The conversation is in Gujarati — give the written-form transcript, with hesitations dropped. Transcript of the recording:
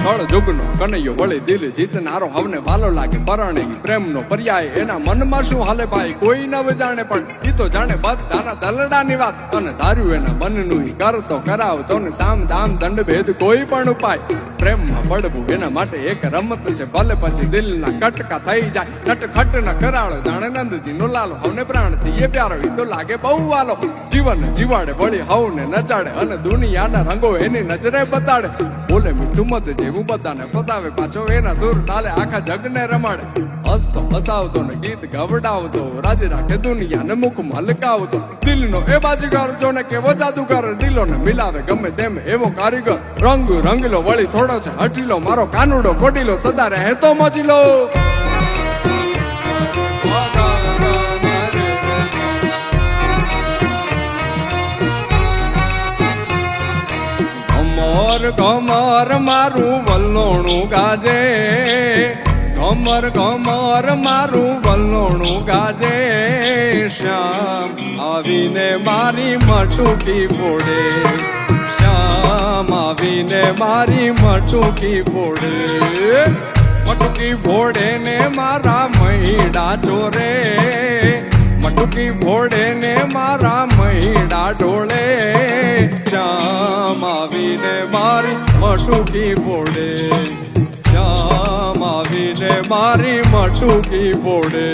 કળ જુગનો કનૈયો વળી દિલ જીતનારો હવને વાલો લાગે પરણે પ્રેમનો પર્યાય એના મનમાં શું હાલે ભાઈ કોઈ ન જાણે પણ ઈ તો જાણે બધાના દલડાની વાત અને ધાર્યું એના મનનું કરતો કરાવતો ને સામ દામ દંડ ભેદ કોઈ પણ ઉપાય પ્રેમમાં પડવું એના માટે એક રમત છે ભલે પછી દિલના કટકા થઈ જાય નટખટ ન કરાળો જાણે નંદજી નો લાલો હવને પ્રાણથી એ પ્યારો ઈ તો લાગે બહુ વાલો જીવન જીવાડે વળી હવને નચાડે અને દુનિયાના રંગો એની નજરે બતાડે બોલે મીઠું મત જેવું બધાને ફસાવે પાછો એના સુર તાલે આખા જગને રમાડે હસતો હસાવતો ને ગીત ગવડાવતો રાજી રાખે દુનિયાને મુખમાં લગાવતો દિલનો એ બાજીગર જોને કેવો જાદુગર દિલોને મિલાવે ગમે તેમ એવો કારીગર રંગ રંગલો વળી થોડો છે હઠીલો મારો કાનુડો કોડીલો સદા રહે તો મોજીલો કમર કમર મારું વલ્લોણું ગાજે કમર કમર મારું વલ્લોણું ગાજે શ્યામ આવીને મારી મટુકી ફોડે શ્યામ આવીને મારી મટુકી ફોડે મટુકી ફોડે ને મારા મહીડા ચોરે મટુકી ફોડે ને મારા મહીડા ઢોળે શ્યામ આવીને મારી મટુકી ફોડે શ્યામ આવીને મારી મટુકી ફોડે